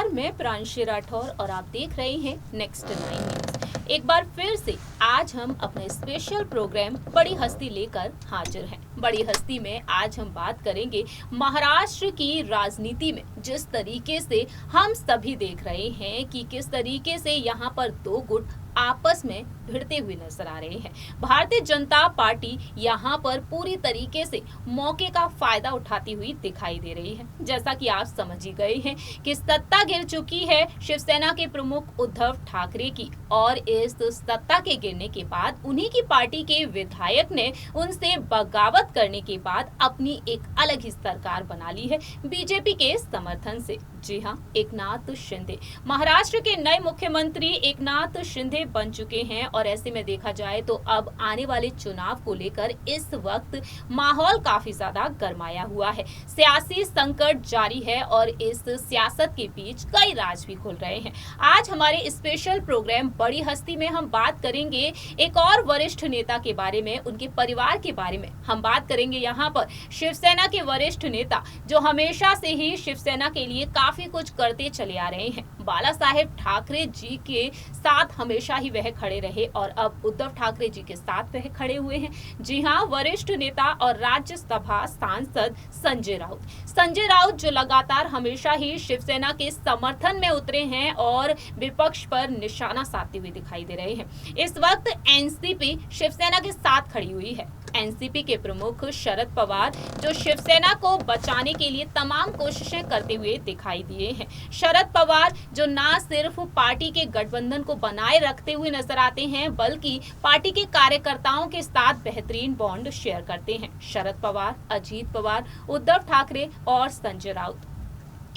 नमस्कार, मैं प्रांशी राठौर और आप देख रहे हैं नेक्स्ट 9 न्यूज। एक बार फिर से आज हम अपने स्पेशल प्रोग्राम बड़ी हस्ती लेकर हाजिर हैं। बड़ी हस्ती में आज हम बात करेंगे महाराष्ट्र की राजनीति में जिस तरीके से हम सभी देख रहे हैं कि किस तरीके से यहाँ पर दो गुट आपस में भिड़ते हुए नजर आ रहे हैं। भारतीय जनता पार्टी यहाँ पर पूरी तरीके से मौके का फायदा उठाती हुई दिखाई दे रही है। जैसा कि आप समझ ही गए हैं कि सत्ता गिर चुकी है शिवसेना के प्रमुख उद्धव ठाकरे की, और इस सत्ता के गिरने के बाद उन्हीं की पार्टी के विधायक ने उनसे बगावत करने के बाद अपनी एक अलग ही सरकार बना ली है बीजेपी के समर्थन से। जी हाँ, एकनाथ शिंदे महाराष्ट्र के नए मुख्यमंत्री एकनाथ शिंदे बन चुके हैं, और ऐसे में देखा जाए तो अब आने वाले चुनाव को लेकर इस वक्त माहौल काफी ज्यादा गरमाया हुआ है। सियासी संकट जारी है और इस सियासत के बीच कई राज भी खुल रहे हैं। आज हमारे स्पेशल प्रोग्राम बड़ी हस्ती में हम बात करेंगे एक और वरिष्ठ नेता के बारे में, उनके परिवार के बारे में। हम बात करेंगे यहाँ पर शिवसेना के वरिष्ठ नेता जो हमेशा से ही शिवसेना के लिए काफी कुछ करते चले आ रहे हैं। बाला साहेब ठाकरे जी के साथ हमेशा ही वह खड़े रहे और अब उद्धव ठाकरे जी के साथ वह खड़े हुए हैं। जी हाँ, वरिष्ठ नेता और राज्यसभा सांसद संजय राउत जो लगातार हमेशा ही शिवसेना के समर्थन में उतरे हैं और विपक्ष पर निशाना साधते हुए दिखाई दे रहे हैं। इस वक्त एनसीपी शिवसेना के साथ खड़ी हुई है। एनसीपी के प्रमुख शरद पवार जो शिवसेना को बचाने के लिए तमाम कोशिशें करते हुए दिखाई दिए हैं। शरद पवार जो ना सिर्फ पार्टी के गठबंधन को बनाए रखते हुए नजर आते हैं बल्कि पार्टी के कार्यकर्ताओं के साथ बेहतरीन बॉन्ड शेयर करते हैं। शरद पवार, अजीत पवार, उद्धव ठाकरे और संजय राउत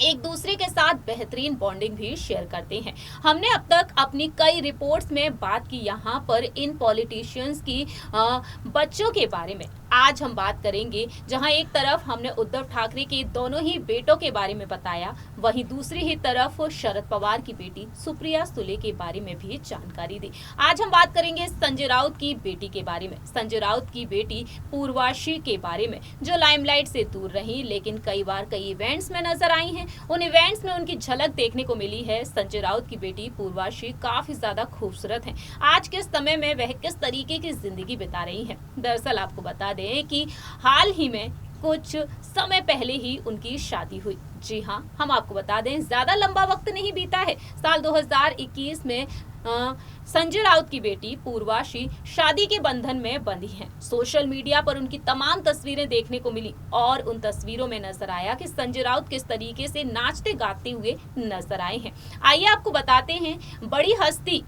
एक दूसरे के साथ बेहतरीन बॉन्डिंग भी शेयर करते हैं। हमने अब तक अपनी कई रिपोर्ट्स में बात की यहाँ पर इन पॉलिटिशियंस की बच्चों के बारे में। आज हम बात करेंगे जहां एक तरफ हमने उद्धव ठाकरे के दोनों ही बेटों के बारे में बताया, वहीं दूसरी ही तरफ शरद पवार की बेटी सुप्रिया सुले के बारे में भी जानकारी दी। आज हम बात करेंगे संजय राउत की बेटी के बारे में, संजय राउत की बेटी पूर्वाशी के बारे में जो लाइमलाइट से दूर रही लेकिन कई बार कई इवेंट्स में नजर आई हैं। उन इवेंट्स में उनकी झलक देखने को मिली है। संजय राउत की बेटी पूर्वाशी काफी ज्यादा खूबसूरत है। आज के समय में वह किस तरीके की जिंदगी बिता रही है। दरअसल आपको बता दें कि हाल ही में कुछ समय पहले ही उनकी शादी हुई। जी हाँ, हम आपको बता दें ज्यादा लंबा वक्त नहीं बीता है। साल 2021 में संजय राउत की बेटी पूर्वाशी शादी के बंधन में बंधी हैं। सोशल मीडिया पर उनकी तमाम तस्वीरें देखने को मिली और उन तस्वीरों में नजर आया कि संजय राउत किस तरीके से नाचते गाते हुए नजर आए हैं। आइए आपको बताते हैं बड़ी हस्ती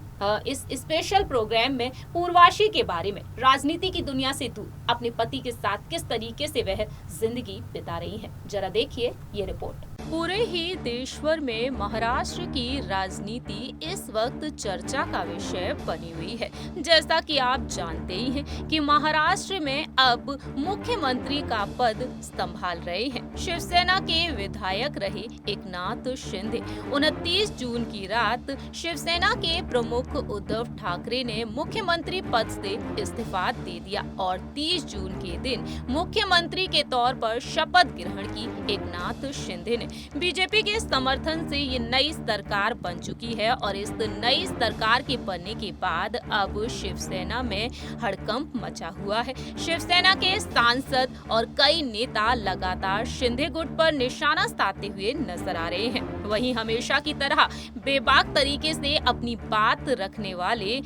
इस स्पेशल प्रोग्राम में पूर्वाशी के बारे में, राजनीति की दुनिया से दूर अपने पति के साथ किस तरीके से वह जिंदगी बिता रही है। जरा देखिए ये रिपोर्ट। पूरे ही देशभर में महाराष्ट्र की राजनीति इस वक्त चर्चा का विषय बनी हुई है। जैसा कि आप जानते ही हैं कि महाराष्ट्र में अब मुख्यमंत्री का पद संभाल रहे हैं शिवसेना के विधायक रहे एकनाथ शिंदे। 29 जून की रात शिवसेना के प्रमुख उद्धव ठाकरे ने मुख्यमंत्री पद से इस्तीफा दे दिया और 30 जून के दिन मुख्यमंत्री के तौर पर शपथ ग्रहण की एकनाथ शिंदे ने। बीजेपी के समर्थन से ये नई सरकार बन चुकी है और इस नई सरकार के बनने के बाद अब शिवसेना में हड़कंप मचा हुआ है। शिवसेना के सांसद और कई नेता लगातार शिंदे गुट पर निशाना साधते हुए नजर आ रहे हैं। वहीं हमेशा की तरह बेबाक तरीके से अपनी बात रखने वाले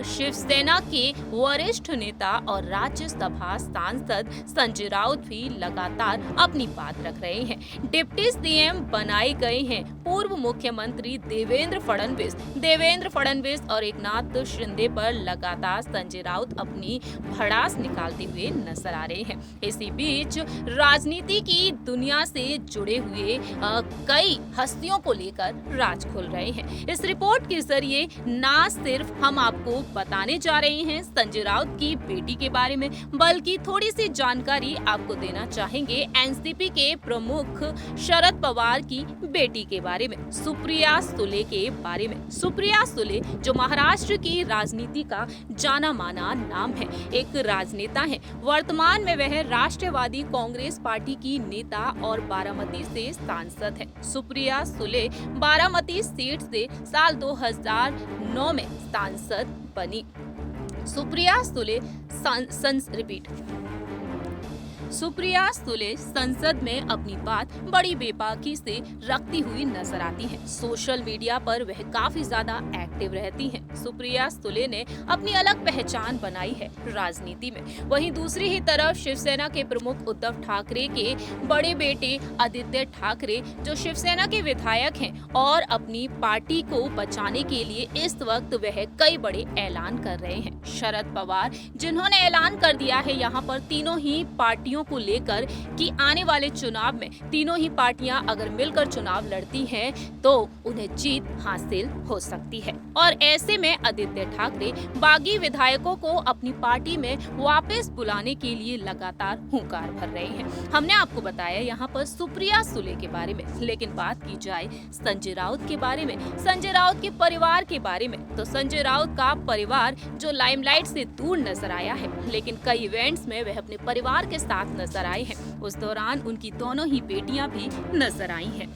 शिवसेना के वरिष्ठ नेता और राज्यसभा सांसद संजय राउत भी लगातार अपनी बात रख रहे हैं। डिप्टी सीएम बनाए गए हैं पूर्व मुख्यमंत्री देवेंद्र फडणवीस और एकनाथ शिंदे पर लगातार संजय राउत अपनी भड़ास निकालते हुए नजर आ रहे हैं। इसी बीच राजनीति की दुनिया से जुड़े हुए कई हस्तियों को लेकर राज खुल रहे हैं। इस रिपोर्ट के जरिए ना सिर्फ हम आपको बताने जा रहे हैं संजय राउत की बेटी के बारे में, बल्कि थोड़ी सी जानकारी आपको देना चाहेंगे एनसीपी के प्रमुख शरद पवार की बेटी के बारे में, सुप्रिया सुले के बारे में। सुप्रिया सुले जो महाराष्ट्र की राजनीति का जाना माना नाम है, एक राजनेता है। वर्तमान में वह राष्ट्रवादी कांग्रेस पार्टी की नेता और बारामती से सांसद है। सुप्रिया सुले बारामती सीट से साल 2009 में सांसद बनी। सुप्रिया सुले सुप्रिया सुले संसद में अपनी बात बड़ी बेबाकी से रखती हुई नजर आती हैं। सोशल मीडिया पर वह काफी ज्यादा एक्टिव रहती हैं। सुप्रिया सुले ने अपनी अलग पहचान बनाई है राजनीति में। वहीं दूसरी ही तरफ शिवसेना के प्रमुख उद्धव ठाकरे के बड़े बेटे आदित्य ठाकरे जो शिवसेना के विधायक हैं और अपनी पार्टी को बचाने के लिए इस वक्त वह कई बड़े ऐलान कर रहे हैं। शरद पवार जिन्होंने ऐलान कर दिया है यहाँ पर तीनों ही पार्टियों को लेकर कि आने वाले चुनाव में तीनों ही पार्टियां अगर मिलकर चुनाव लड़ती हैं तो उन्हें जीत हासिल हो सकती है। और ऐसे में आदित्य ठाकरे बागी विधायकों को अपनी पार्टी में वापस बुलाने के लिए लगातार हुंकार भर रहे हैं। हमने आपको बताया यहाँ पर सुप्रिया सुले के बारे में, लेकिन बात की जाए संजय राउत के बारे में, संजय राउत के परिवार के बारे में, तो संजय राउत का परिवार जो लाइमलाइट से दूर नजर आया है, लेकिन कई इवेंट्स में वह अपने परिवार के साथ नजर आए हैं। उस दौरान उनकी दोनों ही बेटियां भी नजर आई हैं।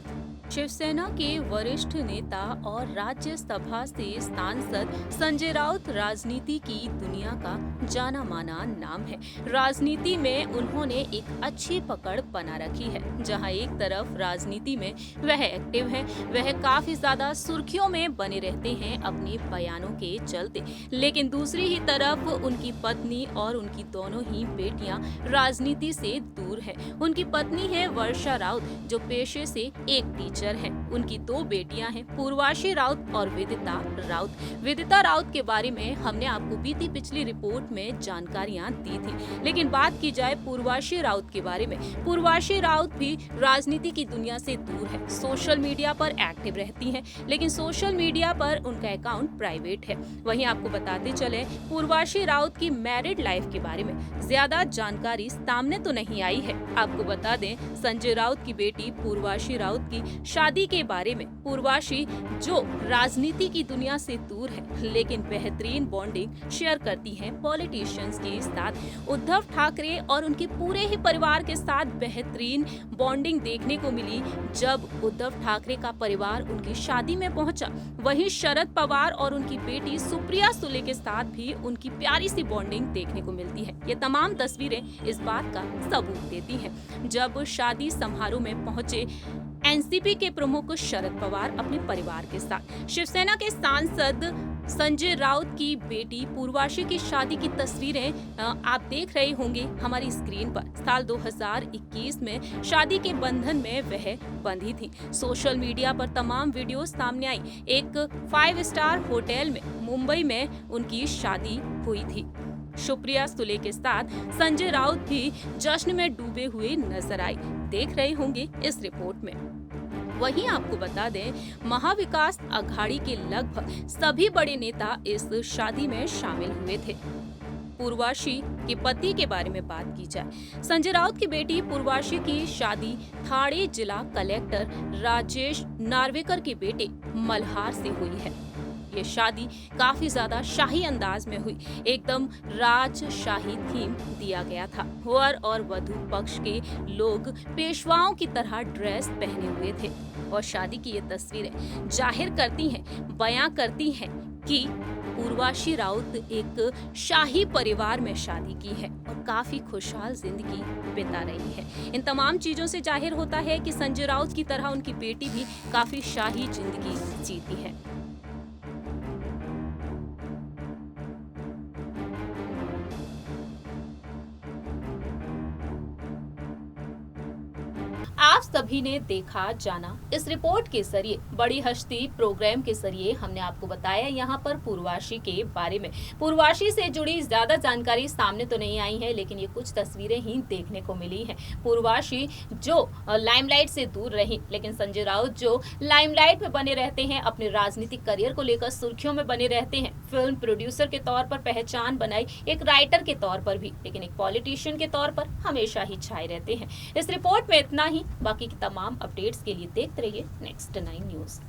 शिवसेना के वरिष्ठ नेता और राज्यसभा से सांसद संजय राउत राजनीति की दुनिया का जाना माना नाम है। राजनीति में उन्होंने एक अच्छी पकड़ बना रखी है। जहां एक तरफ राजनीति में वह एक्टिव हैं, वह काफी ज्यादा सुर्खियों में बने रहते हैं अपने बयानों के चलते, लेकिन दूसरी ही तरफ उनकी पत्नी और उनकी दोनों ही बेटियां राजनीति से दूर है। उनकी पत्नी है वर्षा राउत जो पेशे से एक हैं। उनकी दो बेटियां हैं, पूर्वाशी राउत और विदिता राउत। विदिता राउत के बारे में हमने आपको बीती पिछली रिपोर्ट में जानकारियां दी थी, लेकिन बात की जाए पूर्वाशी राउत के बारे में, पूर्वाशी राउत भी राजनीति की दुनिया से दूर है। सोशल मीडिया पर एक्टिव रहती हैं, लेकिन सोशल मीडिया पर उनका अकाउंट प्राइवेट है। वहीं आपको बताते चले पूर्वाशी राउत की मैरिड लाइफ के बारे में ज्यादा जानकारी सामने तो नहीं आई है। आपको बता दें संजय राउत की बेटी पूर्वाशी राउत की शादी के बारे में, पूर्वाशी जो राजनीति की दुनिया से दूर है लेकिन बेहतरीन बॉन्डिंग शेयर करती हैं पॉलिटिशियंस के साथ। उद्धव ठाकरे और उनके पूरे ही परिवार के साथ बेहतरीन बॉन्डिंग देखने को मिली जब उद्धव ठाकरे का परिवार उनकी शादी में पहुंचा। वहीं शरद पवार और उनकी बेटी सुप्रिया सुले के साथ भी उनकी प्यारी सी बॉन्डिंग देखने को मिलती है। ये तमाम तस्वीरें इस बात का सबूत देती हैं। जब शादी समारोह में पहुंचे एनसीपी के प्रमुख शरद पवार अपने परिवार के साथ, शिवसेना के सांसद संजय राउत की बेटी पूर्वाशी की शादी की तस्वीरें आप देख रहे होंगे हमारी स्क्रीन पर। साल 2021 में शादी के बंधन में वह बंधी थी। सोशल मीडिया पर तमाम वीडियो सामने आई। एक 5 स्टार होटल में मुंबई में उनकी शादी हुई थी। सुप्रिया सुले के साथ संजय राउत भी जश्न में डूबे हुए नजर आए, देख रहे होंगे इस रिपोर्ट में। वहीं आपको बता दें महाविकास अघाड़ी के लगभग सभी बड़े नेता इस शादी में शामिल हुए थे। पूर्वाशी के पति के बारे में बात की जाए, संजय राउत की बेटी पूर्वाशी की शादी ठाणे जिला कलेक्टर राजेश नार्वेकर के बेटे मल्हार से हुई है। ये शादी काफी ज्यादा शाही अंदाज में हुई, एकदम राजशाही थीम दिया गया था। वर और वधू पक्ष के लोग पेशवाओं की तरह ड्रेस पहने हुए थे और शादी की ये तस्वीरें जाहिर करती हैं, बयां करती हैं कि पूर्वाशी राउत एक शाही परिवार में शादी की है और काफी खुशहाल जिंदगी बिता रही है। इन तमाम चीजों से जाहिर होता है कि संजय राउत की तरह उनकी बेटी भी काफी शाही जिंदगी जीती है। आप सभी ने देखा जाना इस रिपोर्ट के जरिए, बड़ी हस्ती प्रोग्राम के जरिए हमने आपको बताया यहाँ पर पूर्वाशी के बारे में। पूर्वाशी से जुड़ी ज्यादा जानकारी सामने तो नहीं आई है, लेकिन ये कुछ तस्वीरें ही देखने को मिली हैं। पूर्वाशी जो लाइमलाइट से दूर रही, लेकिन संजय राउत जो लाइमलाइट में बने रहते हैं, अपने राजनीतिक करियर को लेकर सुर्खियों में बने रहते हैं। फिल्म प्रोड्यूसर के तौर पर पहचान बनाई, एक राइटर के तौर पर भी, लेकिन एक पॉलिटिशियन के तौर पर हमेशा ही छाए रहते हैं। इस रिपोर्ट में इतना ही। बाकी की तमाम अपडेट्स के लिए देखते रहिए नेक्स्ट 9 न्यूज।